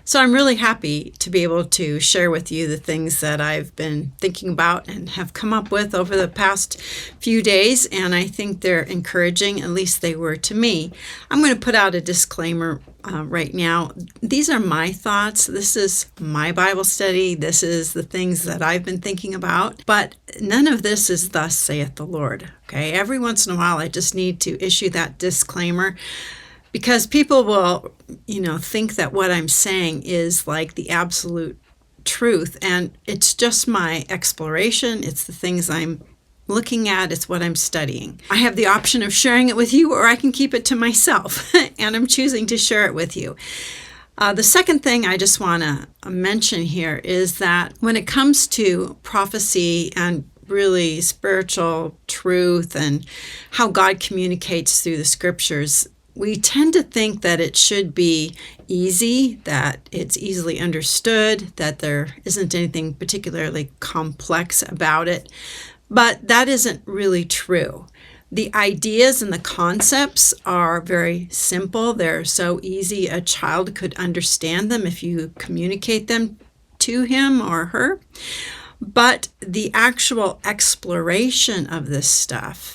So I'm really happy to be able to share with you the things that I've been thinking about and have come up with over the past few days, and I think they're encouraging, at least they were to me. I'm going to put out a disclaimer right now. These are my thoughts. This is my Bible study. This is the things that I've been thinking about, but none of this is thus saith the Lord. Okay, every once in a while I just need to issue that disclaimer, because people will, think that what I'm saying is like the absolute truth, and it's just my exploration. It's the things I'm looking at. It's what I'm studying. I have the option of sharing it with you, or I can keep it to myself, and I'm choosing to share it with you. The second thing I just want to mention here is that when it comes to prophecy and really spiritual truth and how God communicates through the scriptures, we tend to think that it should be easy, that it's easily understood, that there isn't anything particularly complex about it. But that isn't really true. The ideas and the concepts are very simple. They're so easy a child could understand them if you communicate them to him or her. But the actual exploration of this stuff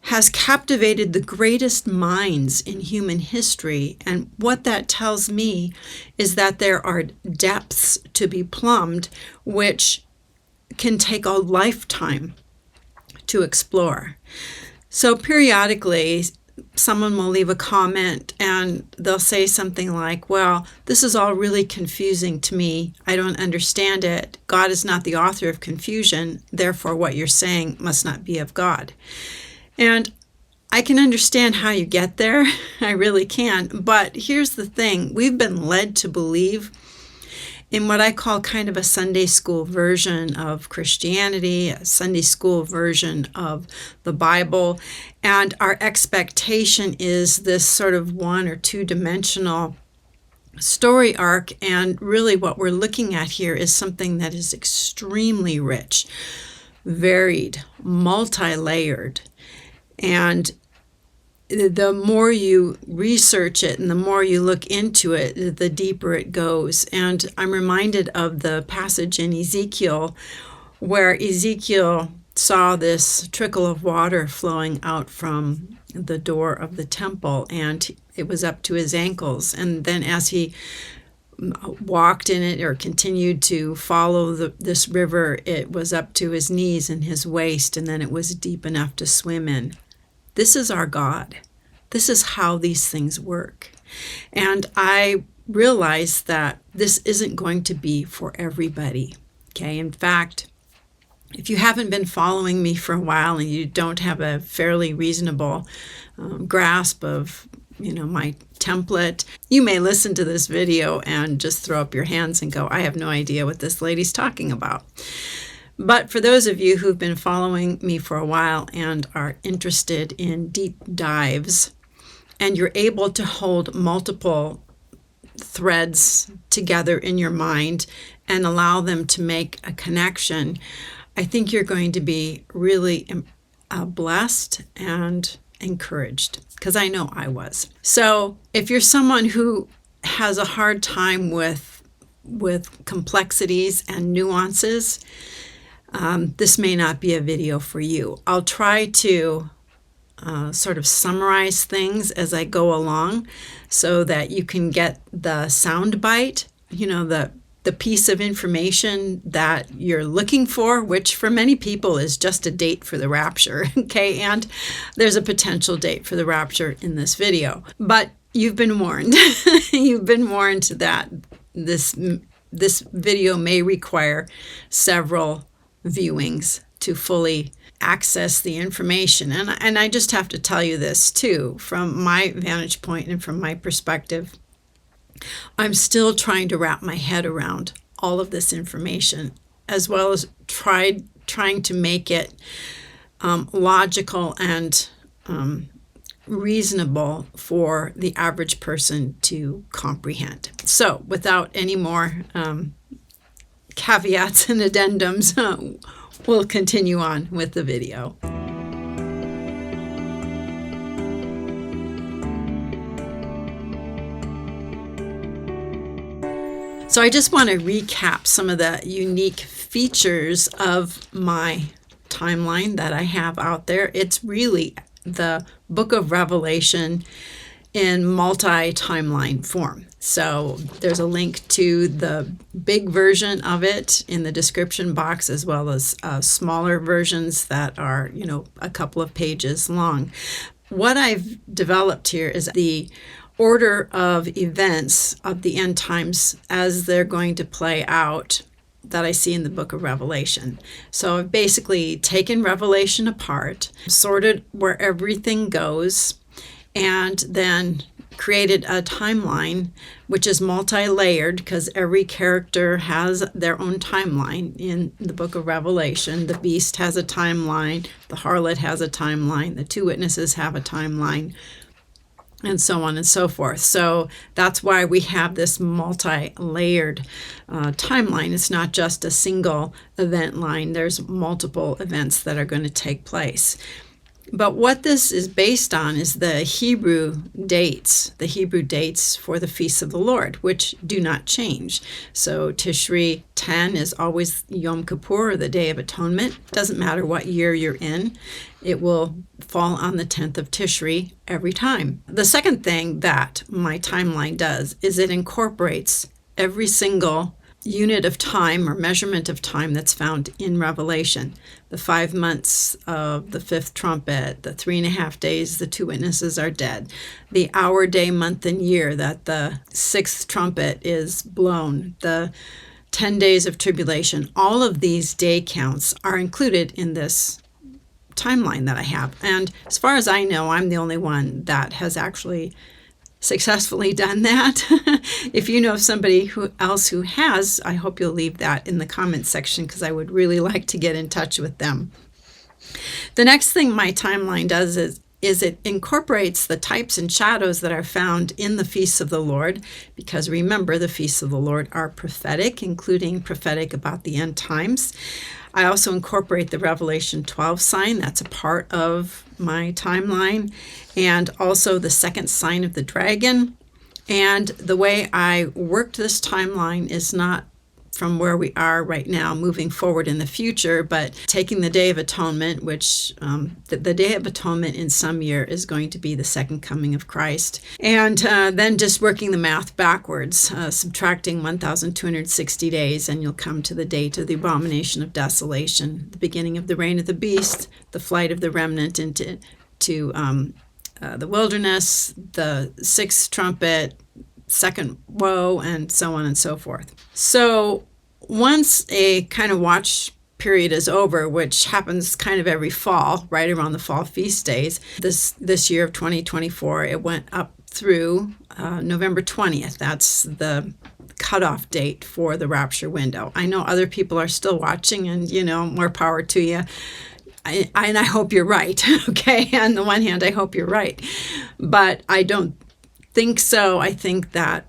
has captivated the greatest minds in human history. And what that tells me is that there are depths to be plumbed which can take a lifetime to explore. So periodically, someone will leave a comment and they'll say something like, well, this is all really confusing to me. I don't understand it. God is not the author of confusion. Therefore, what you're saying must not be of God. And I can understand how you get there. I really can. But here's the thing. We've been led to believe in what I call kind of a Sunday school version of Christianity, a Sunday school version of the Bible. And our expectation is this sort of one or two dimensional story arc. And really what we're looking at here is something that is extremely rich, varied, multi-layered. And the more you research it and the more you look into it, the deeper it goes. And I'm reminded of the passage in Ezekiel where Ezekiel saw this trickle of water flowing out from the door of the temple, and it was up to his ankles. And then as he walked in it or continued to follow this river, it was up to his knees and his waist, and then it was deep enough to swim in. This is our God. This is how these things work. And I realize that this isn't going to be for everybody. Okay. In fact, if you haven't been following me for a while and you don't have a fairly reasonable grasp of, my template, you may listen to this video and just throw up your hands and go, I have no idea what this lady's talking about. But for those of you who've been following me for a while and are interested in deep dives, and you're able to hold multiple threads together in your mind and allow them to make a connection, I think you're going to be really blessed and encouraged, because I know I was. So if you're someone who has a hard time with complexities and nuances, this may not be a video for you. I'll try to sort of summarize things as I go along so that you can get the sound bite, the piece of information that you're looking for, which for many people is just a date for the rapture, okay? And there's a potential date for the rapture in this video. But you've been warned. You've been warned that this video may require several viewings to fully access the information. And I just have to tell you this too, from my vantage point and from my perspective, I'm still trying to wrap my head around all of this information, as well as trying to make it logical and reasonable for the average person to comprehend. So without any more caveats and addendums, we'll continue on with the video. So I just want to recap some of the unique features of my timeline that I have out there. It's really the book of Revelation in multi-timeline form. So there's a link to the big version of it in the description box, as well as smaller versions that are, a couple of pages long. What I've developed here is the order of events of the end times as they're going to play out that I see in the book of Revelation. So I've basically taken Revelation apart, sorted where everything goes, and then created a timeline which is multi-layered, because every character has their own timeline in the book of Revelation. The beast has a timeline, the harlot has a timeline, the two witnesses have a timeline, and so on and so forth. So that's why we have this multi-layered timeline. It's not just a single event line. There's multiple events that are going to take place. But what this is based on is the Hebrew dates for the feasts of the Lord, which do not change. So Tishri 10 is always Yom Kippur, or the Day of Atonement. Doesn't matter what year you're in, it will fall on the 10th of Tishri every time. The second thing that my timeline does is it incorporates every single unit of time or measurement of time that's found in Revelation. The 5 months of the fifth trumpet, the 3.5 days the two witnesses are dead, the hour, day, month, and year that the sixth trumpet is blown, the 10 days of tribulation. All of these day counts are included in this timeline that I have. And as far as I know, I'm the only one that has actually successfully done that. If you know of somebody else who has, I hope you'll leave that in the comments section, because I would really like to get in touch with them. The next thing my timeline does is it incorporates the types and shadows that are found in the feasts of the Lord, because remember, the feasts of the Lord are prophetic, including prophetic about the end times. I also incorporate the Revelation 12 sign. That's a part of my timeline, and also the second sign of the dragon. And the way I worked this timeline is not from where we are right now moving forward in the future, but taking the Day of Atonement, which the Day of Atonement in some year is going to be the second coming of Christ, and then just working the math backwards, subtracting 1,260 days, and you'll come to the date of the abomination of desolation, the beginning of the reign of the beast, the flight of the remnant into the wilderness, the sixth trumpet, second woe, and so on and so forth. So once a kind of watch period is over, which happens kind of every fall, right around the fall feast days, this year of 2024, it went up through November 20th. That's the cutoff date for the rapture window. I know other people are still watching, and more power to you. And I hope you're right. Okay, on the one hand, I hope you're right, but I don't think so. I think that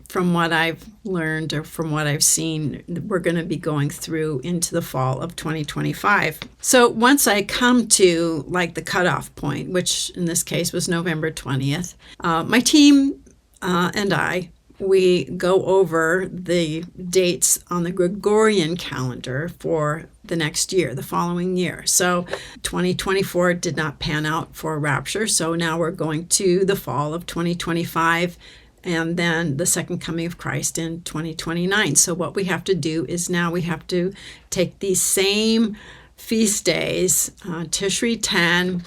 from what I've learned or from what I've seen, we're going to be going through into the fall of 2025. So once I come to the cutoff point, which in this case was November 20th, my team and we go over the dates on the Gregorian calendar for the next year, the following year. So 2024 did not pan out for a rapture, so now we're going to the fall of 2025, and then the second coming of Christ in 2029. So what we have to do is now we have to take these same feast days, Tishri 10,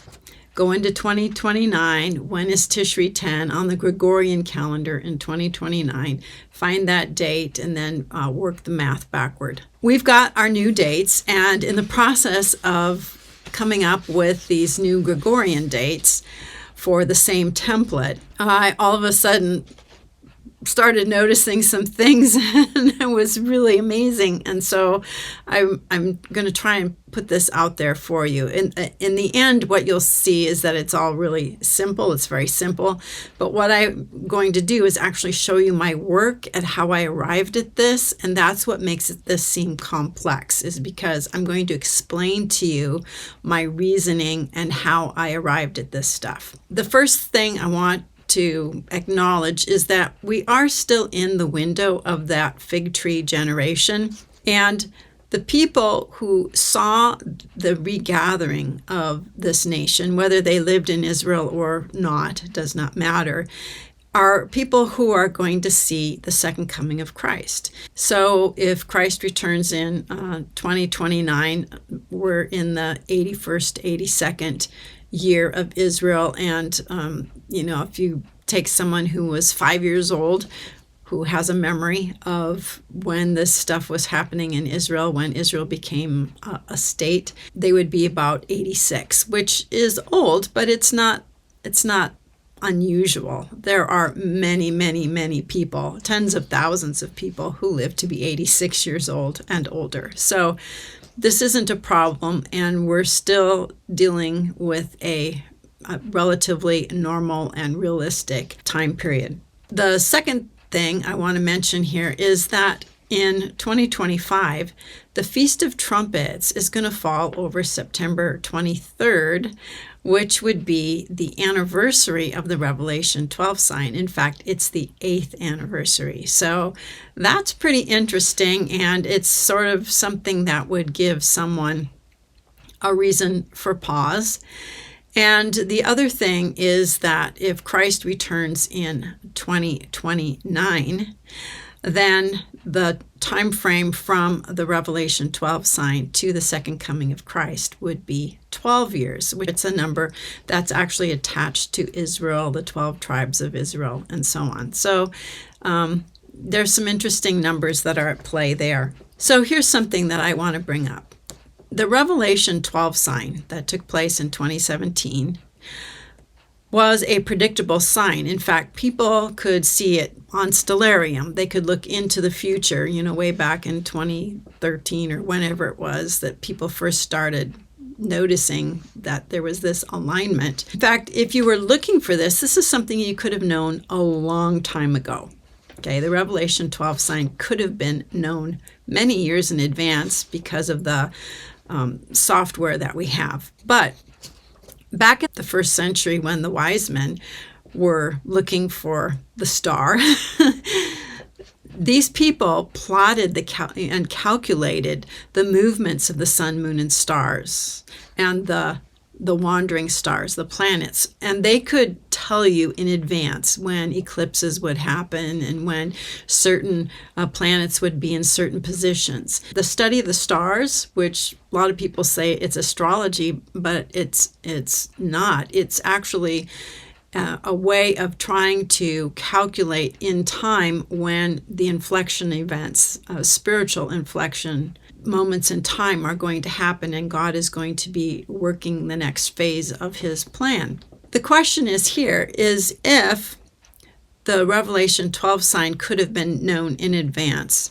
go into 2029. When is Tishri 10 on the Gregorian calendar in 2029? Find that date and then work the math backward. We've got our new dates, and in the process of coming up with these new Gregorian dates for the same template, I all of a sudden started noticing some things, and it was really amazing. And so I'm going to try and put this out there for you. In the end, what you'll see is that it's all really simple. It's very simple. But what I'm going to do is actually show you my work at how I arrived at this. And that's what makes this seem complex, is because I'm going to explain to you my reasoning and how I arrived at this stuff. The first thing I want to acknowledge is that we are still in the window of that fig tree generation. And the people who saw the regathering of this nation, whether they lived in Israel or not, does not matter, are people who are going to see the second coming of Christ. So if Christ returns in 2029, we're in the 81st, 82nd year of Israel. And, if you take someone who was 5 years old, who has a memory of when this stuff was happening in Israel, when Israel became a state, they would be about 86, which is old, but it's not unusual. There are many, many, many people, tens of thousands of people who live to be 86 years old and older. So this isn't a problem, and we're still dealing with a relatively normal and realistic time period. The second thing I want to mention here is that in 2025, the Feast of Trumpets is going to fall over September 23rd, which would be the anniversary of the Revelation 12 sign. In fact, it's the 8th anniversary. So that's pretty interesting, and it's sort of something that would give someone a reason for pause. And the other thing is that if Christ returns in 2029, then the time frame from the Revelation 12 sign to the second coming of Christ would be 12 years, which is a number that's actually attached to Israel, the 12 tribes of Israel, and so on. So there's some interesting numbers that are at play there. So here's something that I want to bring up. The Revelation 12 sign that took place in 2017 was a predictable sign. In fact, people could see it on Stellarium. They could look into the future, way back in 2013 or whenever it was that people first started noticing that there was this alignment. In fact, if you were looking for this is something you could have known a long time ago. Okay, the Revelation 12 sign could have been known many years in advance because of the software that we have. But back in the first century, when the wise men were looking for the star, these people plotted and calculated the movements of the sun, moon, and stars, and the wandering stars, the planets, and they could tell you in advance when eclipses would happen and when certain planets would be in certain positions. The study of the stars, which a lot of people say it's astrology, but it's not. It's actually a way of trying to calculate in time when the inflection events, spiritual inflection moments in time are going to happen, and God is going to be working the next phase of his plan. The question is if the Revelation 12 sign could have been known in advance,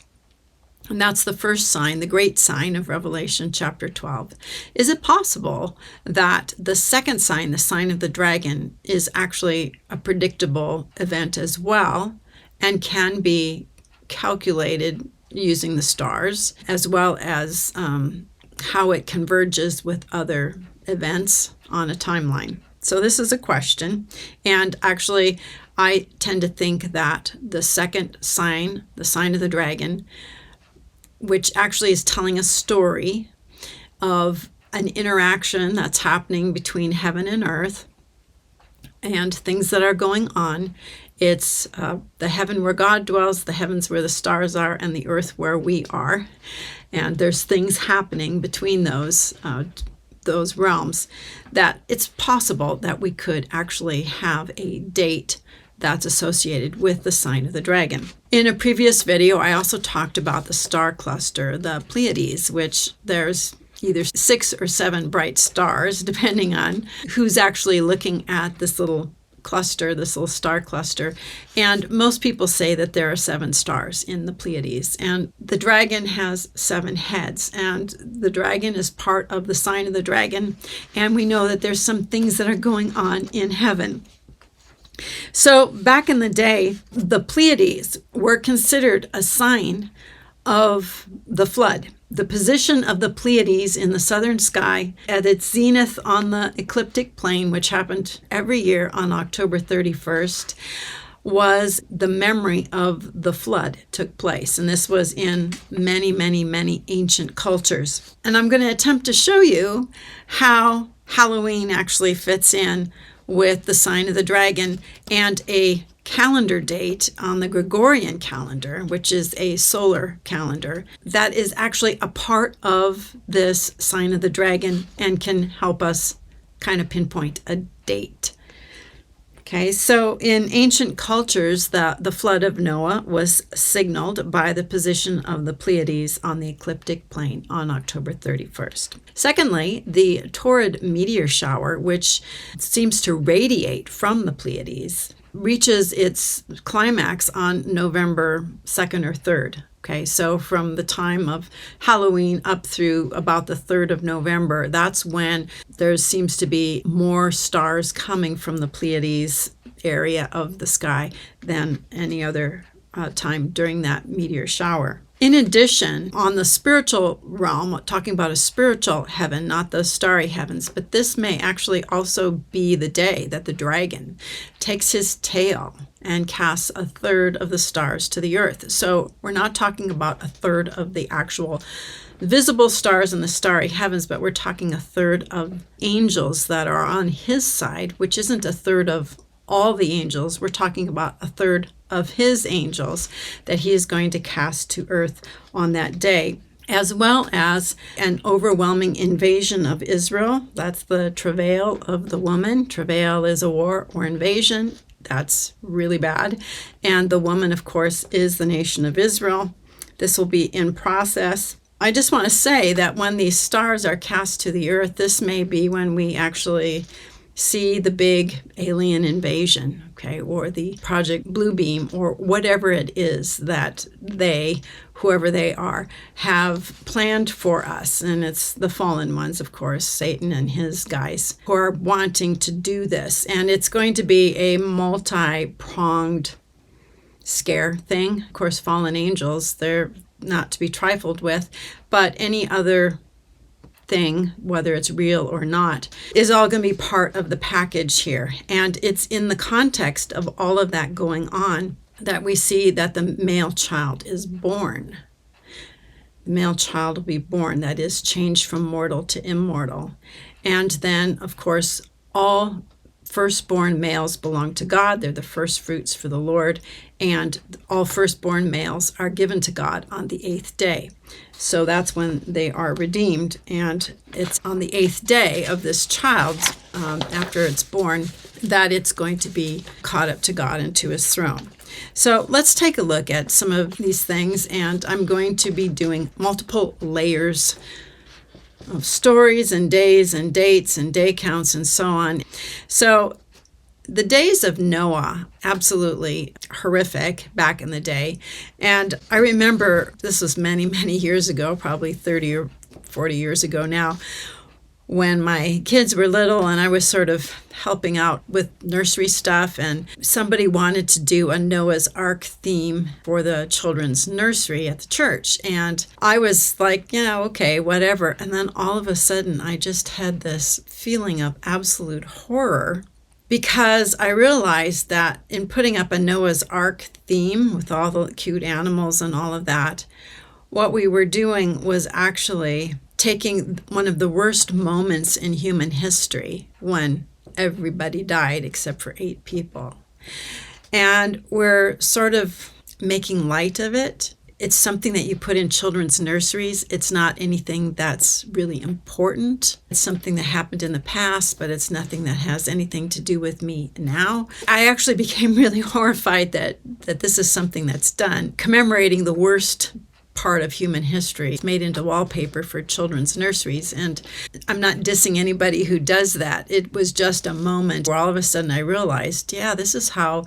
and that's the first sign, the great sign of Revelation chapter 12. Is it possible that the second sign, the sign of the dragon, is actually a predictable event as well and can be calculated using the stars, as well as how it converges with other events on a timeline? So this is a question, and actually I tend to think that the second sign, the sign of the dragon, which actually is telling a story of an interaction that's happening between heaven and earth and things that are going on. It's the heaven where God dwells, the heavens where the stars are, and the earth where we are. And there's things happening between those realms that it's possible that we could actually have a date that's associated with the sign of the dragon. In a previous video, I also talked about the star cluster, the Pleiades, which there's either 6 or 7 bright stars, depending on who's actually looking at this little cluster, this little star cluster. And most people say that there are 7 stars in the Pleiades. And the dragon has 7 heads. And the dragon is part of the sign of the dragon. And we know that there's some things that are going on in heaven. So back in the day, the Pleiades were considered a sign of the flood. The position of the Pleiades in the southern sky at its zenith on the ecliptic plane, which happened every year on October 31st, was the memory of the flood took place. And this was in many, many, many ancient cultures. And I'm going to attempt to show you how Halloween actually fits in with the sign of the dragon and a calendar date on the Gregorian calendar, which is a solar calendar, that is actually a part of this sign of the dragon and can help us kind of pinpoint a date. Okay, so in ancient cultures, the flood of Noah was signaled by the position of the Pleiades on the ecliptic plane on October 31st. Secondly, the torrid meteor shower, which seems to radiate from the Pleiades, reaches its climax on November 2nd or 3rd. Okay, so from the time of Halloween up through about the 3rd of November, that's when there seems to be more stars coming from the Pleiades area of the sky than any other time during that meteor shower. In addition, on the spiritual realm, talking about a spiritual heaven, not the starry heavens, but this may actually also be the day that the dragon takes his tail and casts a third of the stars to the earth. So we're not talking about a third of the actual visible stars in the starry heavens, but we're talking a third of angels that are on his side, which isn't a third of all the angels. We're talking about a third of his angels that he is going to cast to earth on that day, as well as an overwhelming invasion of Israel. That's the travail of the woman. Travail is a war or invasion. That's really bad. And the woman, of course, is the nation of Israel. This will be in process. I just want to say that when these stars are cast to the earth, this may be when we actually see the big alien invasion, okay, or the Project Bluebeam, or whatever it is that they, whoever they are, have planned for us. And it's the fallen ones, of course, Satan and his guys, who are wanting to do this. And it's going to be a multi-pronged scare thing. Of course, fallen angels, they're not to be trifled with, but any other thing, whether it's real or not, is all going to be part of the package here. And it's in the context of all of that going on that we see that the male child is born. The male child will be born, that is, changed from mortal to immortal. And then, of course, all firstborn males belong to God. They're the first fruits for the Lord. And all firstborn males are given to God on the 8th day. So that's when they are redeemed. And it's on the 8th day of this child, after it's born, that it's going to be caught up to God and to his throne. So let's take a look at some of these things. And I'm going to be doing multiple layers of stories and days and dates and day counts and so on. So the days of Noah, absolutely horrific back in the day. And I remember, this was many, many years ago, probably 30 or 40 years ago now, when my kids were little and I was sort of helping out with nursery stuff, and somebody wanted to do a Noah's Ark theme for the children's nursery at the church. And I was like, yeah, okay, whatever. And then all of a sudden, I just had this feeling of absolute horror, because I realized that in putting up a Noah's Ark theme with all the cute animals and all of that, what we were doing was actually taking one of the worst moments in human history, when everybody died except for 8 people. And we're sort of making light of it. It's something that you put in children's nurseries. It's not anything that's really important. It's something that happened in the past, but it's nothing that has anything to do with me now. I actually became really horrified that this is something that's done, commemorating the worst part of human history. It's made into wallpaper for children's nurseries. And I'm not dissing anybody who does that. It was just a moment where all of a sudden I realized, yeah, this is how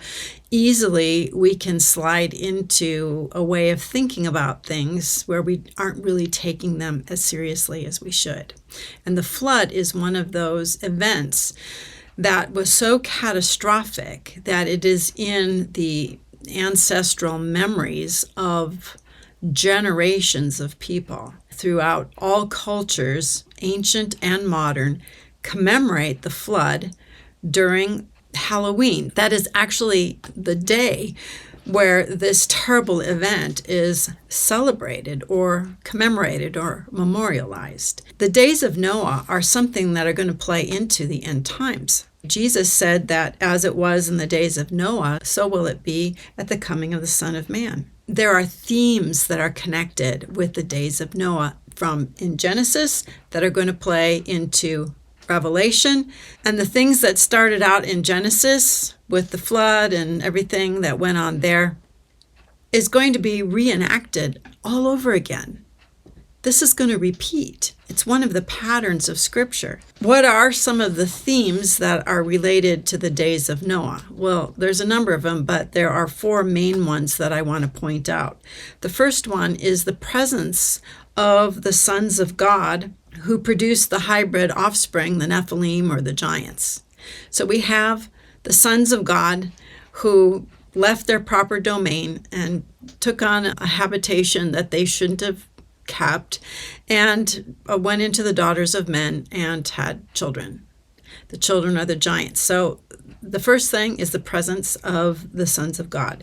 easily we can slide into a way of thinking about things where we aren't really taking them as seriously as we should. And the flood is one of those events that was so catastrophic that it is in the ancestral memories of generations of people throughout all cultures, ancient and modern, commemorate the flood during Halloween. That is actually the day where this terrible event is celebrated or commemorated or memorialized. The days of Noah are something that are going to play into the end times. Jesus said that as it was in the days of Noah, so will it be at the coming of the Son of Man. There are themes that are connected with the days of Noah from in Genesis that are going to play into Revelation, and the things that started out in Genesis with the flood and everything that went on there is going to be reenacted all over again. This is going to repeat. It's one of the patterns of Scripture. What are some of the themes that are related to the days of Noah? Well, there's a number of them, but there are 4 main ones that I want to point out. The first one is the presence of the sons of God who produced the hybrid offspring, the Nephilim or the giants. So we have the sons of God who left their proper domain and took on a habitation that they shouldn't have kept and went into the daughters of men and had children. The children are the giants. So the first thing is the presence of the sons of God.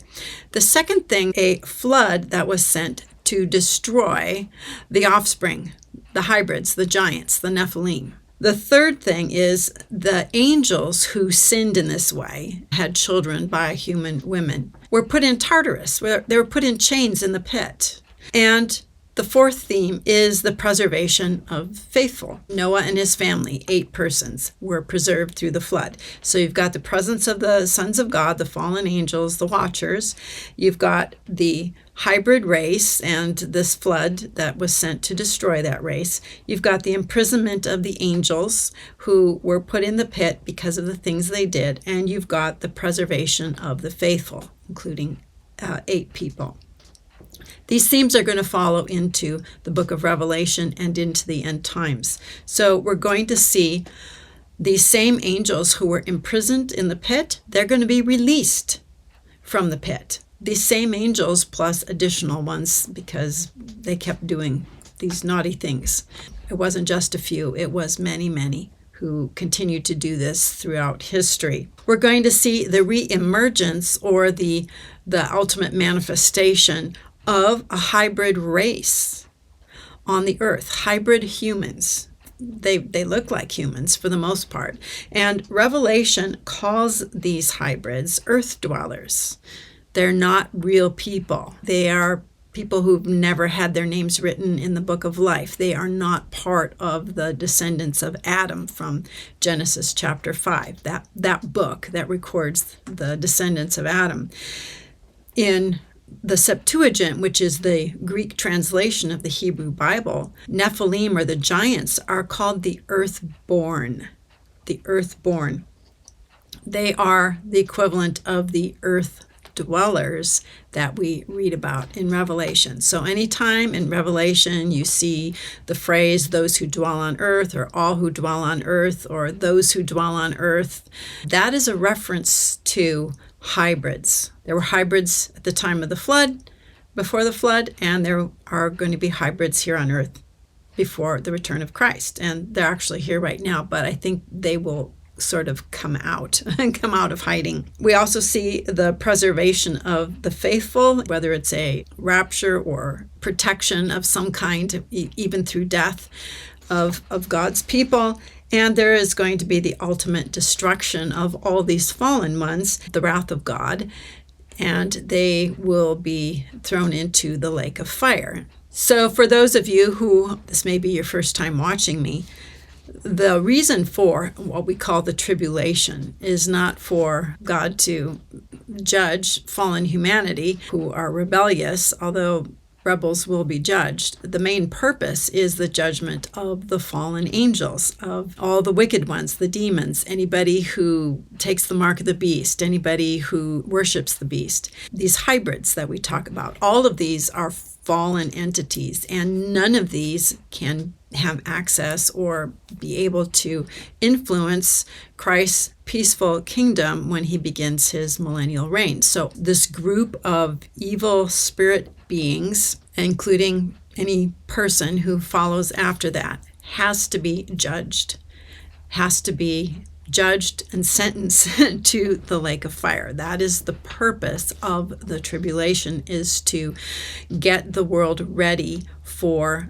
The second thing, a flood that was sent to destroy the offspring, the hybrids, the giants, the Nephilim. The third thing is the angels who sinned in this way, had children by human women, were put in Tartarus, where they were put in chains in the pit. And the fourth theme is the preservation of faithful. Noah and his family, 8 persons, were preserved through the flood. So you've got the presence of the sons of God, the fallen angels, the watchers. You've got the hybrid race and this flood that was sent to destroy that race. You've got the imprisonment of the angels who were put in the pit because of the things they did. And you've got the preservation of the faithful, including 8 people. These themes are going to follow into the book of Revelation and into the end times. So we're going to see these same angels who were imprisoned in the pit, they're going to be released from the pit. These same angels plus additional ones because they kept doing these naughty things. It wasn't just a few, it was many, many who continued to do this throughout history. We're going to see the re-emergence or the ultimate manifestation of a hybrid race on the earth, hybrid humans. They look like humans for the most part. And Revelation calls these hybrids earth dwellers. They're not real people. They are people who've never had their names written in the book of life. They are not part of the descendants of Adam from Genesis chapter 5, that book that records the descendants of Adam. In the Septuagint, which is the Greek translation of the Hebrew Bible, Nephilim, or the giants, are called the earthborn. The earthborn. They are the equivalent of the earth dwellers that we read about in Revelation. So anytime in Revelation you see the phrase, those who dwell on earth, or all who dwell on earth, or those who dwell on earth, that is a reference to hybrids. There were hybrids at the time of the flood, before the flood, and there are going to be hybrids here on earth before the return of Christ. And they're actually here right now, but I think they will sort of come out of hiding. We also see the preservation of the faithful, whether it's a rapture or protection of some kind, even through death of God's people. And there is going to be the ultimate destruction of all these fallen ones, the wrath of God, and they will be thrown into the lake of fire. So for those of you who, this may be your first time watching me, the reason for what we call the tribulation is not for God to judge fallen humanity who are rebellious, although rebels will be judged. The main purpose is the judgment of the fallen angels, of all the wicked ones, the demons, anybody who takes the mark of the beast, anybody who worships the beast. These hybrids that we talk about, all of these are fallen entities, and none of these can have access or be able to influence Christ's peaceful kingdom when he begins his millennial reign. So this group of evil spirit beings including any person who follows after that, has to be judged, and sentenced to the lake of fire. That is the purpose of the tribulation, is to get the world ready for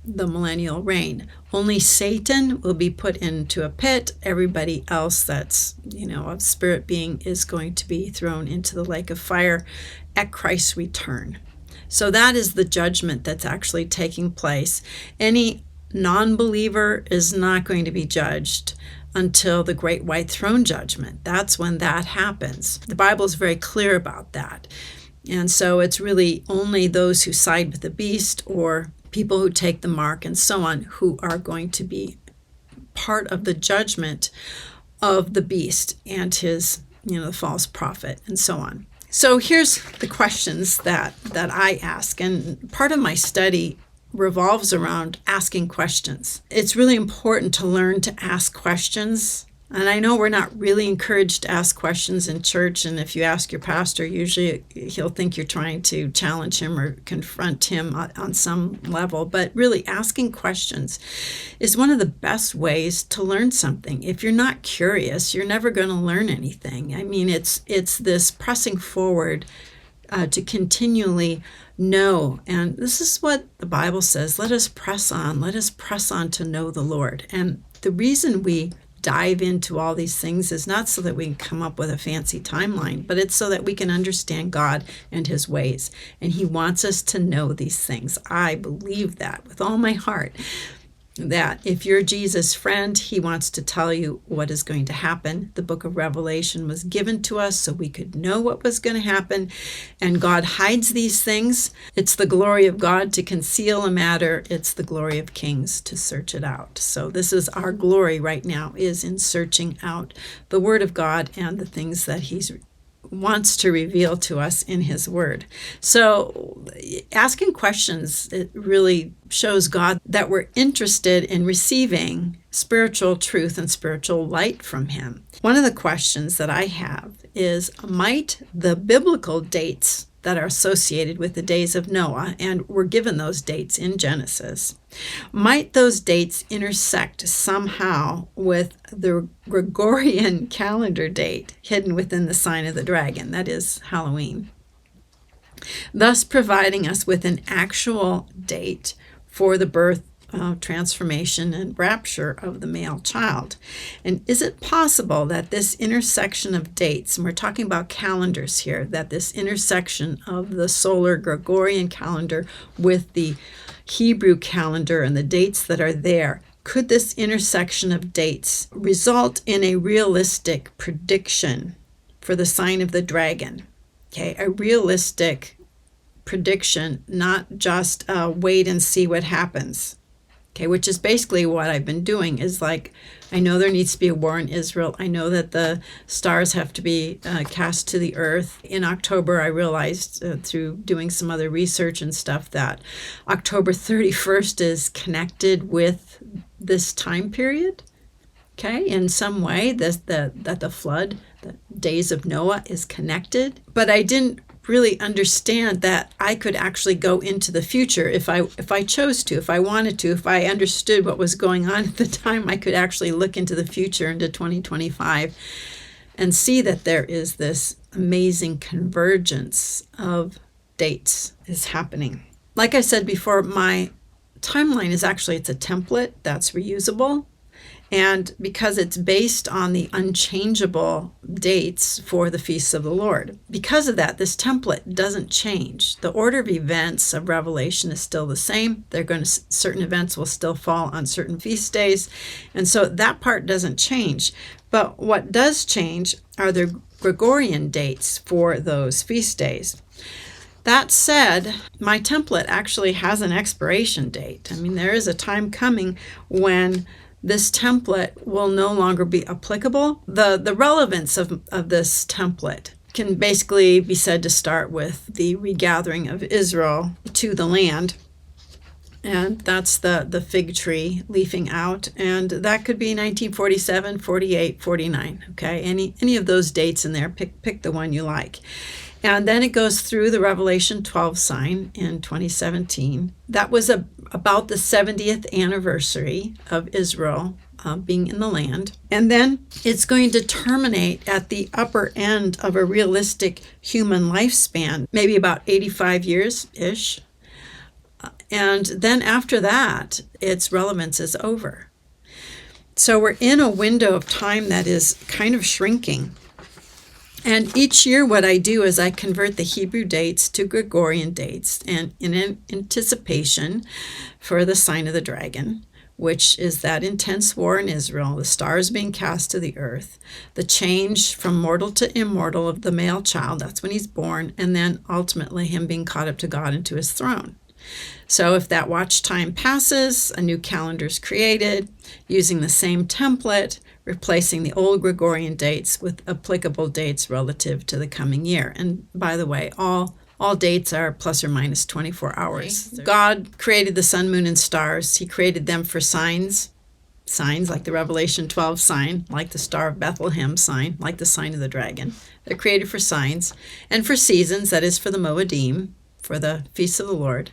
the millennial reign. Only Satan will be put into a pit. Everybody else that's, of spirit being is going to be thrown into the lake of fire at Christ's return. So that is the judgment that's actually taking place. Any non-believer is not going to be judged until the great white throne judgment. That's when that happens. The Bible is very clear about that. And so it's really only those who side with the beast or people who take the mark and so on who are going to be part of the judgment of the beast and his, the false prophet and so on. So here's the questions that I ask. And part of my study revolves around asking questions. It's really important to learn to ask questions. And I know we're not really encouraged to ask questions in church. And if you ask your pastor, usually he'll think you're trying to challenge him or confront him on some level. But really, asking questions is one of the best ways to learn something. If you're not curious, you're never going to learn anything. I mean, it's this pressing forward to continually know. And this is what the Bible says. Let us press on. Let us press on to know the Lord. And the reason we dive into all these things is not so that we can come up with a fancy timeline, but it's so that we can understand God and his ways. And he wants us to know these things. I believe that with all my heart, that if you're Jesus' friend, he wants to tell you what is going to happen. The book of Revelation was given to us so we could know what was going to happen. And God hides these things. It's the glory of God to conceal a matter. It's the glory of kings to search it out. So this is our glory right now, is in searching out the word of God and the things that he's wants to reveal to us in his word. So asking questions, it really shows God that we're interested in receiving spiritual truth and spiritual light from him. One of the questions that I have is, might the biblical dates that are associated with the days of Noah, and we're given those dates in Genesis, might those dates intersect somehow with the Gregorian calendar date hidden within the sign of the dragon, that is Halloween, thus providing us with an actual date for the birth, transformation, and rapture of the male child? And is it possible that this intersection of dates, and we're talking about calendars here, that this intersection of the solar Gregorian calendar with the Hebrew calendar and the dates that are there, could this intersection of dates result in a realistic prediction for the sign of the dragon? Okay, a realistic prediction, not just wait and see what happens. Okay, which is basically what I've been doing, is like, I know there needs to be a war in Israel. I know that the stars have to be cast to the earth. In October, I realized through doing some other research and stuff that October 31st is connected with this time period. Okay, in some way, that the flood, the days of Noah, is connected. But I didn't really understand that I could actually go into the future if I chose to, if I wanted to, if I understood what was going on at the time. I could actually look into the future, into 2025, and see that there is this amazing convergence of dates is happening. Like I said before, my timeline is actually, it's a template that's reusable. And because it's based on the unchangeable dates for the feasts of the Lord. Because of that, this template doesn't change. The order of events of Revelation is still the same. Certain events will still fall on certain feast days. And so that part doesn't change. But what does change are the Gregorian dates for those feast days. That said, my template actually has an expiration date. I mean, there is a time coming when this template will no longer be applicable. The relevance of this template can basically be said to start with the regathering of Israel to the land. And that's the fig tree leafing out. And that could be 1947, 48, 49. Okay, any of those dates in there, pick the one you like. And then it goes through the Revelation 12 sign in 2017. That was about the 70th anniversary of Israel being in the land. And then it's going to terminate at the upper end of a realistic human lifespan, maybe about 85 years-ish. And then after that, its relevance is over. So we're in a window of time that is kind of shrinking. And each year what I do is I convert the Hebrew dates to Gregorian dates, and in anticipation for the sign of the dragon, which is that intense war in Israel, the stars being cast to the earth, the change from mortal to immortal of the male child, that's when he's born, and then ultimately him being caught up to God and to his throne. So if that watch time passes, a new calendar is created using the same template, replacing the old Gregorian dates with applicable dates relative to the coming year. And by the way, all dates are plus or minus 24 hours. Okay. God created the sun, moon, and stars. He created them for signs like the Revelation 12 sign, like the Star of Bethlehem sign, like the sign of the dragon. They're created for signs, and for seasons, that is for the Moedim, for the feasts of the Lord,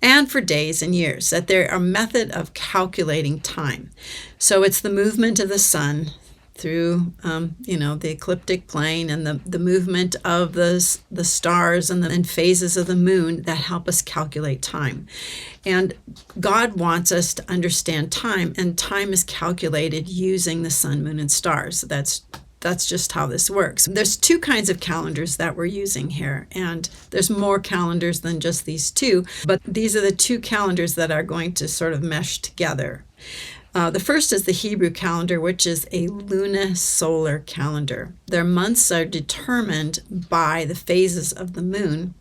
and for days and years, that they're a method of calculating time. So it's the movement of the sun through, the ecliptic plane, and the movement of the stars and phases of the moon that help us calculate time. And God wants us to understand time, and time is calculated using the sun, moon, and stars. That's just how this works. There's two kinds of calendars that we're using here, and there's more calendars than just these two, but these are the two calendars that are going to sort of mesh together. The first is the Hebrew calendar, which is a lunisolar calendar. Their months are determined by the phases of the moon,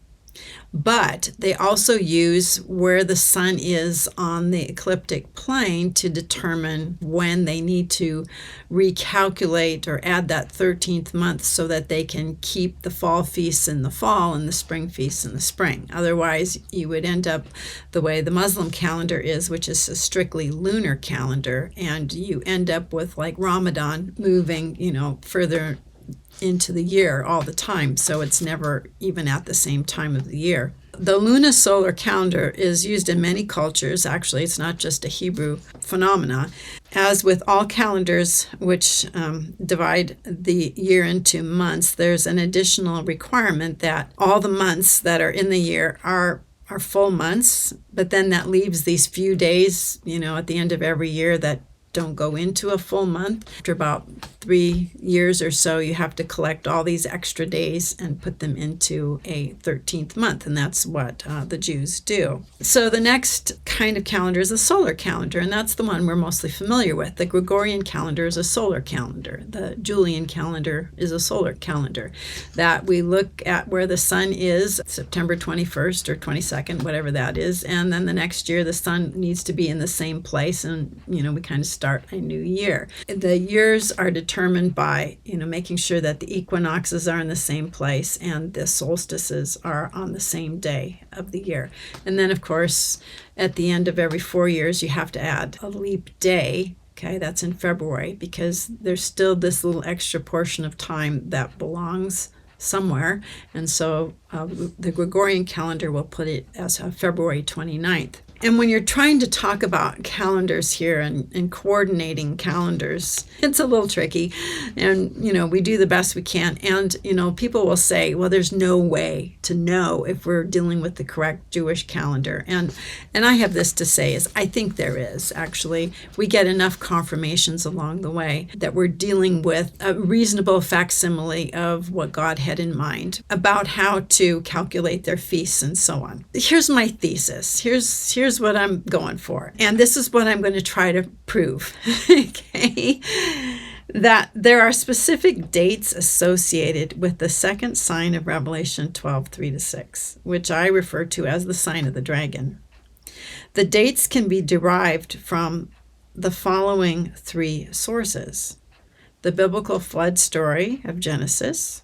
but they also use where the sun is on the ecliptic plane to determine when they need to recalculate or add that 13th month so that they can keep the fall feasts in the fall and the spring feasts in the spring. Otherwise, you would end up the way the Muslim calendar is, which is a strictly lunar calendar, and you end up with like Ramadan moving, further into the year all the time, so it's never even at the same time of the year. The lunisolar calendar is used in many cultures. Actually, it's not just a Hebrew phenomena. As with all calendars which divide the year into months, there's an additional requirement that all the months that are in the year are full months, but then that leaves these few days, at the end of every year that don't go into a full month. After about 3 years or so, you have to collect all these extra days and put them into a 13th month, and that's what the Jews do. So the next kind of calendar is a solar calendar, and that's the one we're mostly familiar with. The Gregorian calendar is a solar calendar. The Julian calendar is a solar calendar, that we look at where the sun is September 21st or 22nd, whatever that is, and then the next year the sun needs to be in the same place, and we kind of start a new year. The years are determined by, making sure that the equinoxes are in the same place and the solstices are on the same day of the year. And then, of course, at the end of every 4 years, you have to add a leap day. Okay, that's in February, because there's still this little extra portion of time that belongs somewhere. And so the Gregorian calendar will put it as February 29th. And when you're trying to talk about calendars here and coordinating calendars, it's a little tricky. And, we do the best we can. And, people will say, well, there's no way to know if we're dealing with the correct Jewish calendar. And I have this to say is I think there is, actually. We get enough confirmations along the way that we're dealing with a reasonable facsimile of what God had in mind about how to calculate their feasts and so on. Here's my thesis. Here's what I'm going for. And this is what I'm going to try to prove. Okay? That there are specific dates associated with the second sign of Revelation 12:3-6, which I refer to as the sign of the dragon. The dates can be derived from the following 3 sources: the biblical flood story of Genesis,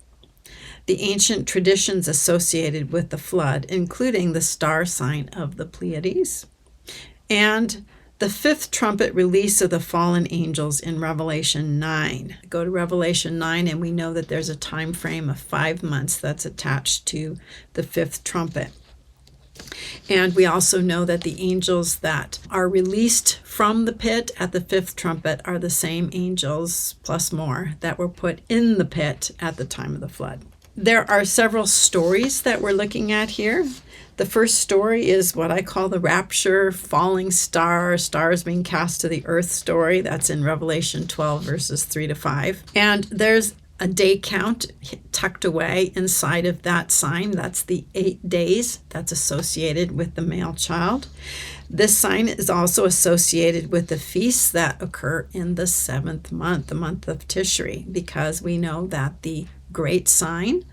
the ancient traditions associated with the flood, including the star sign of the Pleiades, and The fifth trumpet release of the fallen angels in Revelation 9. Go to Revelation 9 and we know that there's a time frame of 5 months that's attached to the fifth trumpet. And we also know that the angels that are released from the pit at the fifth trumpet are the same angels, plus more, that were put in the pit at the time of the flood. There are several stories that we're looking at here. The first story is what I call the rapture, falling star, stars being cast to the earth story. That's in Revelation 12, verses 3-5. And there's a day count tucked away inside of that sign. That's the 8 days that's associated with the male child. This sign is also associated with the feasts that occur in the 7th month, the month of Tishri, because we know that the great sign,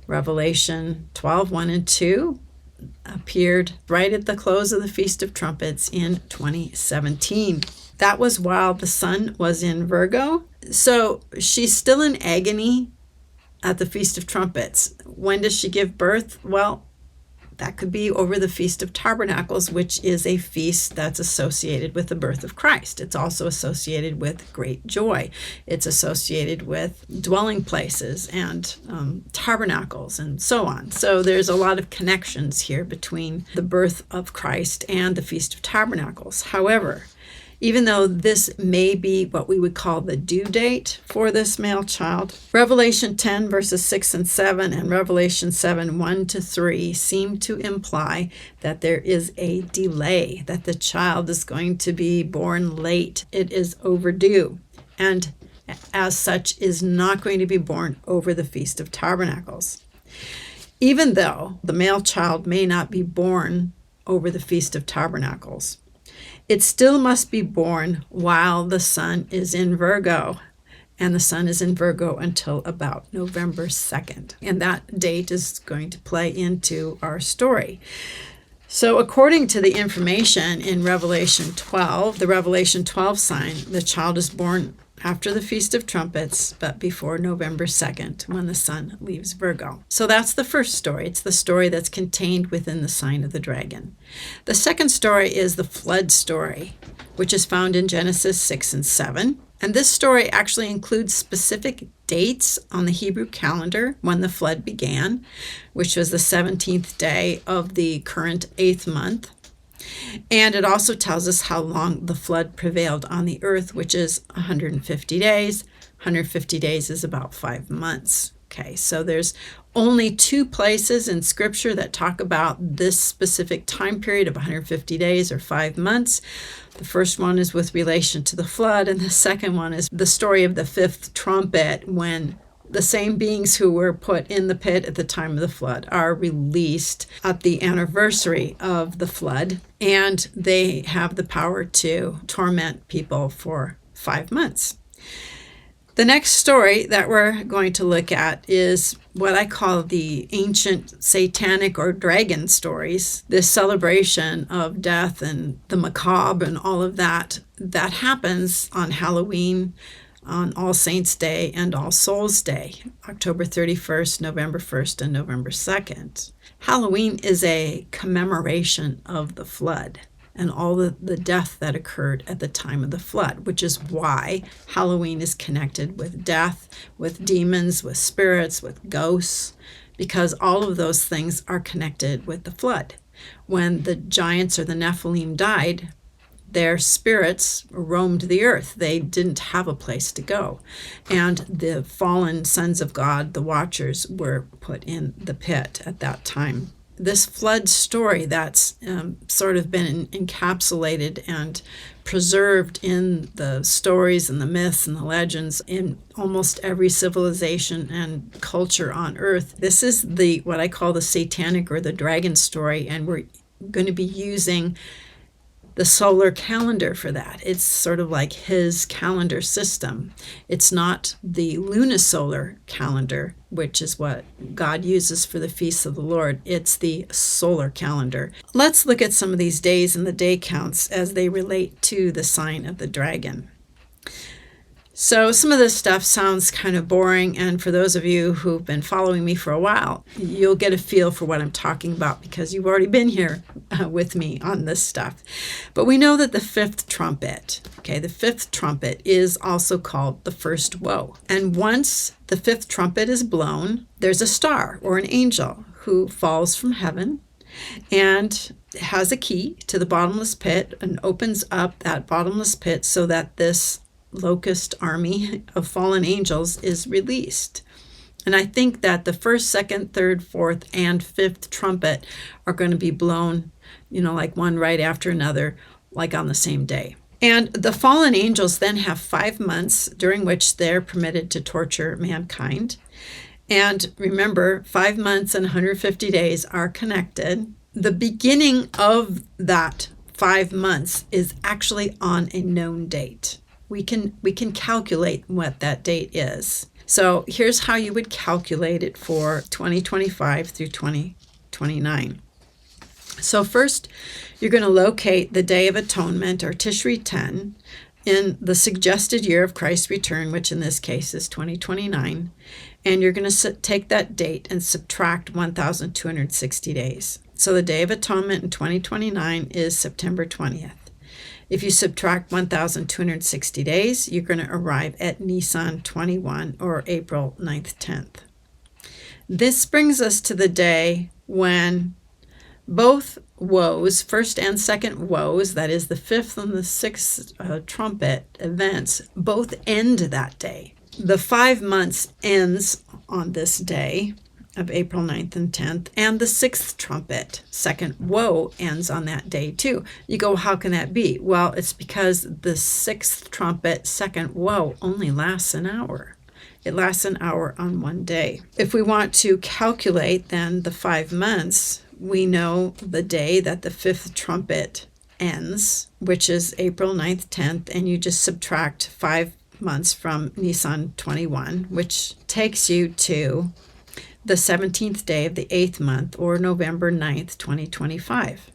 Revelation 12, 1 and 2, appeared right at the close of the Feast of Trumpets in 2017. That was while the sun was in Virgo. So she's still in agony at the Feast of Trumpets. When does she give birth? Well, that could be over the Feast of Tabernacles, which is a feast that's associated with the birth of Christ. It's also associated with great joy. It's associated with dwelling places and tabernacles and so on. So there's a lot of connections here between the birth of Christ and the Feast of Tabernacles. However, even though this may be what we would call the due date for this male child, Revelation 10 verses 6 and 7 and Revelation 7, 1-3 seem to imply that there is a delay, that the child is going to be born late. It is overdue, and as such is not going to be born over the Feast of Tabernacles. Even though the male child may not be born over the Feast of Tabernacles, it still must be born while the sun is in Virgo, and the sun is in Virgo until about November 2nd. And that date is going to play into our story. So according to the information in Revelation 12, the Revelation 12 sign, the child is born after the Feast of Trumpets, but before November 2nd, when the sun leaves Virgo. So that's the first story. It's the story that's contained within the sign of the dragon. The second story is the flood story, which is found in Genesis 6 and 7. And this story actually includes specific dates on the Hebrew calendar when the flood began, which was the 17th day of the current 8th month. And it also tells us how long the flood prevailed on the earth, which is 150 days. 150 days is about 5 months. Okay, so there's only 2 places in Scripture that talk about this specific time period of 150 days or 5 months. The first one is with relation to the flood, and the second one is the story of the fifth trumpet, when the same beings who were put in the pit at the time of the flood are released at the anniversary of the flood, and they have the power to torment people for 5 months. The next story that we're going to look at is what I call the ancient satanic or dragon stories, this celebration of death and the macabre and all of that happens on Halloween, on All Saints' Day and All Souls' Day, October 31st, November 1st, and November 2nd. Halloween is a commemoration of the flood and all the death that occurred at the time of the flood, which is why Halloween is connected with death, with demons, with spirits, with ghosts, because all of those things are connected with the flood. When the giants or the Nephilim died, their spirits roamed the earth. They didn't have a place to go. And the fallen sons of God, the Watchers, were put in the pit at that time. This flood story that's sort of been encapsulated and preserved in the stories and the myths and the legends in almost every civilization and culture on earth. This is what I call the satanic or the dragon story, and we're going to be using the solar calendar for that. It's sort of like his calendar system. It's not the lunisolar calendar, which is what God uses for the feasts of the Lord. It's the solar calendar. Let's look at some of these days and the day counts as they relate to the sign of the dragon. So some of this stuff sounds kind of boring, and for those of you who've been following me for a while, you'll get a feel for what I'm talking about because you've already been here with me on this stuff. But we know that the fifth trumpet, the fifth trumpet is also called the first woe. And once the fifth trumpet is blown, there's a star or an angel who falls from heaven and has a key to the bottomless pit and opens up that bottomless pit so that this locust army of fallen angels is released. And I think that the first, second, third, fourth, and fifth trumpet are going to be blown, like one right after another, like on the same day. And the fallen angels then have 5 months during which they're permitted to torture mankind. And remember, 5 months and 150 days are connected. The beginning of that 5 months is actually on a known date. We can calculate what that date is. So here's how you would calculate it for 2025 through 2029. So first, you're going to locate the Day of Atonement, or Tishri 10, in the suggested year of Christ's return, which in this case is 2029. And you're going to take that date and subtract 1,260 days. So the Day of Atonement in 2029 is September 20th. If you subtract 1,260 days, you're going to arrive at Nisan 21, or April 9th, 10th. This brings us to the day when both woes, first and second woes, that is the fifth and the sixth trumpet events, both end that day. The 5 months ends on this day of April 9th and 10th, and the sixth trumpet, second woe, ends on that day too. You go, how can that be? Well, it's because the sixth trumpet, second woe, only lasts an hour. It lasts an hour on one day. If we want to calculate then the 5 months, we know the day that the fifth trumpet ends, which is April 9th, 10th, and you just subtract 5 months from Nisan 21, which takes you to the 17th day of the 8th month, or November 9th, 2025,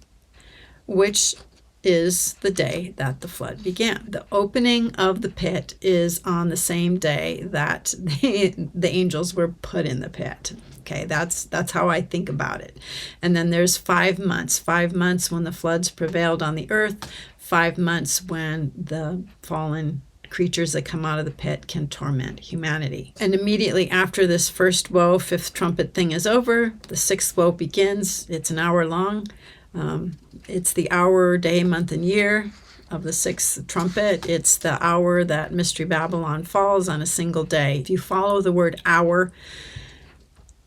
which is the day that the flood began. The opening of the pit is on the same day that the angels were put in the pit. That's how I think about it. And then there's 5 months. 5 months when the floods prevailed on the earth. 5 months when the fallen creatures that come out of the pit can torment humanity. And immediately after this first woe, fifth trumpet thing is over, the sixth woe begins. It's an hour long. It's the hour, day, month, and year of the sixth trumpet. It's the hour that Mystery Babylon falls on a single day. If you follow the word hour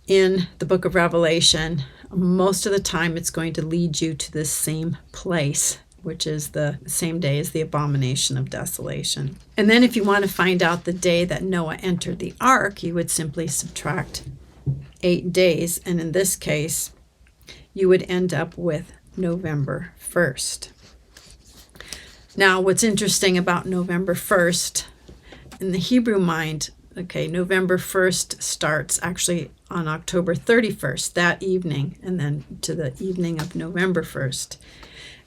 in the book of Revelation, most of the time it's going to lead you to this same place, which is the same day as the abomination of desolation. And then if you want to find out the day that Noah entered the ark, you would simply subtract 8 days. And in this case, you would end up with November 1st. Now, what's interesting about November 1st, in the Hebrew mind, November 1st starts actually on October 31st, that evening, and then to the evening of November 1st.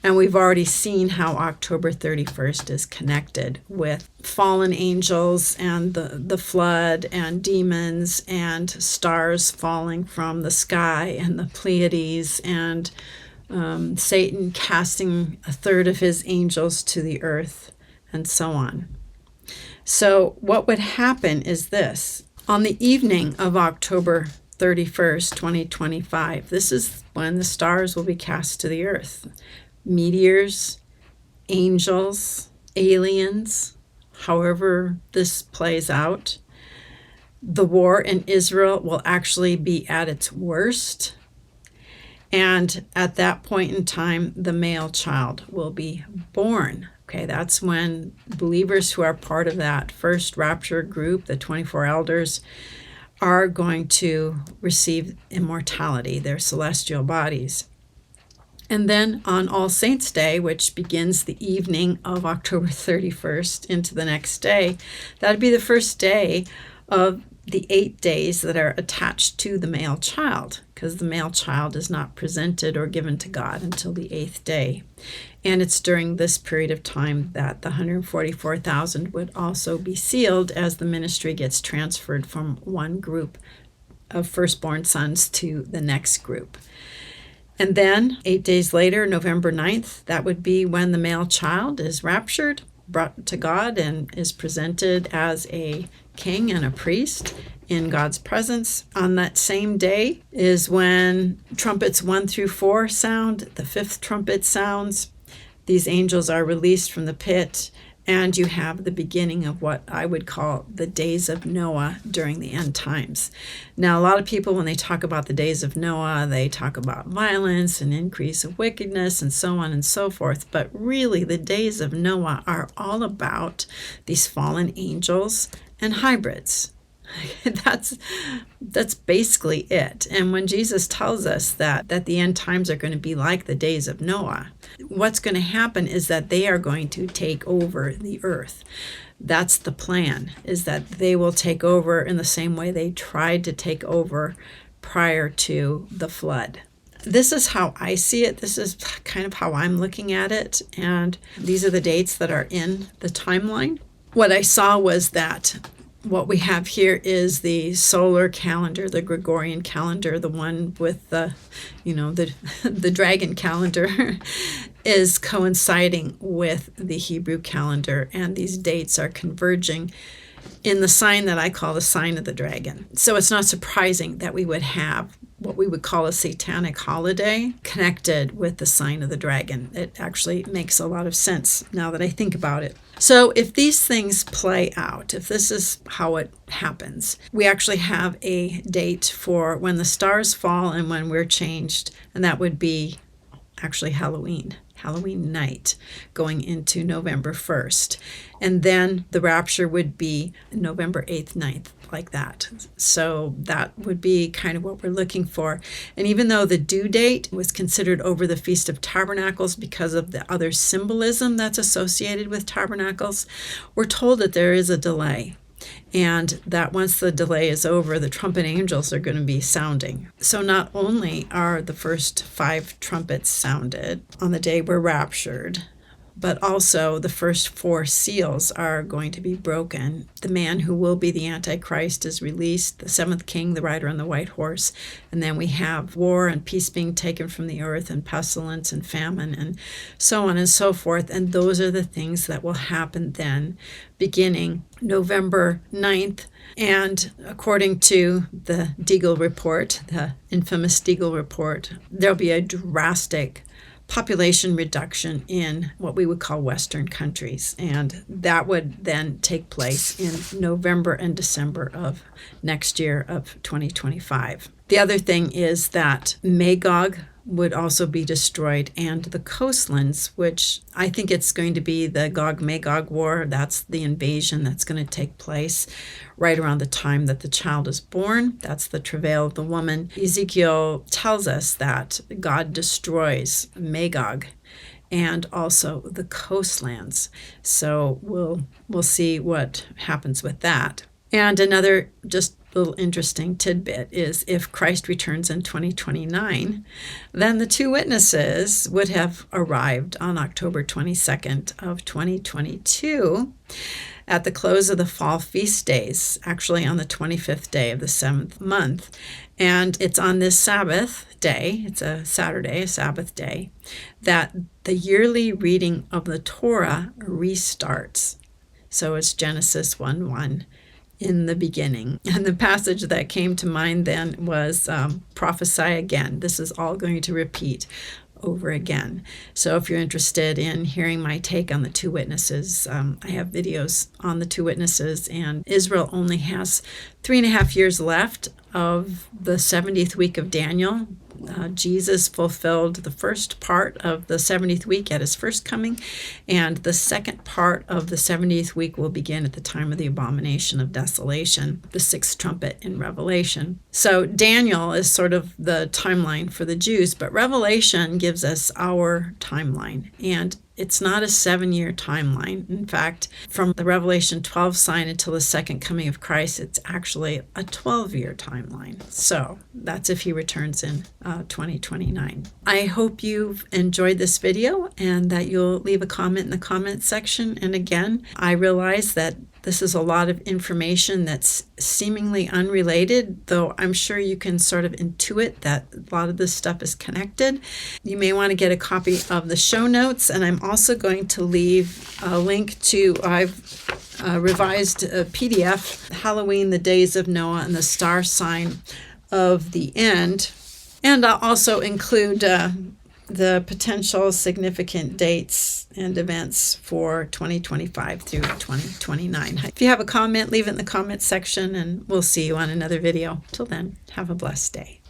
And we've already seen how October 31st is connected with fallen angels and the flood and demons and stars falling from the sky and the Pleiades and Satan casting a third of his angels to the earth and so on. So what would happen is this. On the evening of October 31st, 2025, this is when the stars will be cast to the earth. Meteors, angels, aliens, however this plays out. The war in Israel will actually be at its worst. And at that point in time, the male child will be born. That's when believers who are part of that first rapture group, the 24 elders, are going to receive immortality, their celestial bodies. And then on All Saints' Day, which begins the evening of October 31st into the next day, that would be the first day of the 8 days that are attached to the male child, because the male child is not presented or given to God until the 8th day. And it's during this period of time that the 144,000 would also be sealed as the ministry gets transferred from one group of firstborn sons to the next group. And then 8 days later, November 9th, that would be when the male child is raptured, brought to God, and is presented as a king and a priest in God's presence. On that same day is when trumpets 1 through 4 sound, the fifth trumpet sounds. These angels are released from the pit, and you have the beginning of what I would call the days of Noah during the end times. Now, a lot of people, when they talk about the days of Noah, they talk about violence and increase of wickedness and so on and so forth. But really, the days of Noah are all about these fallen angels and hybrids. That's basically it. And when Jesus tells us that the end times are going to be like the days of Noah, what's going to happen is that they are going to take over the earth. That's the plan, is that they will take over in the same way they tried to take over prior to the flood. This is how I see it. This is kind of how I'm looking at it. And these are the dates that are in the timeline. What I saw was that what we have here is the solar calendar, the Gregorian calendar, the one with the dragon calendar is coinciding with the Hebrew calendar, and these dates are converging in the sign that I call the sign of the dragon. So it's not surprising that we would have what we would call a satanic holiday connected with the sign of the dragon. It actually makes a lot of sense now that I think about it. So if these things play out, if this is how it happens, we actually have a date for when the stars fall and when we're changed, and that would be actually Halloween night, going into November 1st. And then the rapture would be November 8th, 9th, like that. So that would be kind of what we're looking for. And even though the due date was considered over the Feast of Tabernacles because of the other symbolism that's associated with tabernacles, we're told that there is a delay. And that once the delay is over, the trumpet angels are going to be sounding. So not only are the first 5 trumpets sounded on the day we're raptured, but also the first 4 seals are going to be broken. The man who will be the Antichrist is released, the 7th king, the rider on the white horse, and then we have war and peace being taken from the earth, and pestilence and famine and so on and so forth. And those are the things that will happen then, beginning November 9th. And according to the Deagle report, the infamous Deagle report, there'll be a drastic population reduction in what we would call Western countries. And that would then take place in November and December of next year of 2025. The other thing is that Magog would also be destroyed, and the coastlands, which I think it's going to be the Gog-Magog war. That's the invasion that's going to take place right around the time that the child is born. That's the travail of the woman. Ezekiel tells us that God destroys Magog and also the coastlands. So we'll see what happens with that. And another just little interesting tidbit is if Christ returns in 2029, then the 2 witnesses would have arrived on October 22nd of 2022 at the close of the fall feast days, actually on the 25th day of the 7th month. And it's on this Sabbath day, it's a Saturday, a Sabbath day, that the yearly reading of the Torah restarts. So it's Genesis 1:1. In the beginning. And the passage that came to mind then was prophesy again. This is all going to repeat over again. So if you're interested in hearing my take on the 2 witnesses, I have videos on the 2 witnesses, and Israel only has 3.5 years left of the 70th week of Daniel. Jesus fulfilled the first part of the 70th week at his first coming, and the second part of the 70th week will begin at the time of the abomination of desolation, the 6th trumpet in Revelation. So Daniel is sort of the timeline for the Jews, but Revelation gives us our timeline, and it's not a 7-year timeline. In fact, from the Revelation 12 sign until the second coming of Christ, it's actually a 12-year timeline. So that's if he returns in 2029. I hope you've enjoyed this video and that you'll leave a comment in the comment section. And again, I realize that This is a lot of information that's seemingly unrelated, though I'm sure you can sort of intuit that a lot of this stuff is connected. You may want to get a copy of the show notes, and I'm also going to leave a link to, I've revised a PDF, Halloween, the Days of Noah, and the Star Sign of the End. And I'll also include the potential significant dates and events for 2025 through 2029. If you have a comment, leave it in the comment section, and we'll see you on another video. Till then, have a blessed day.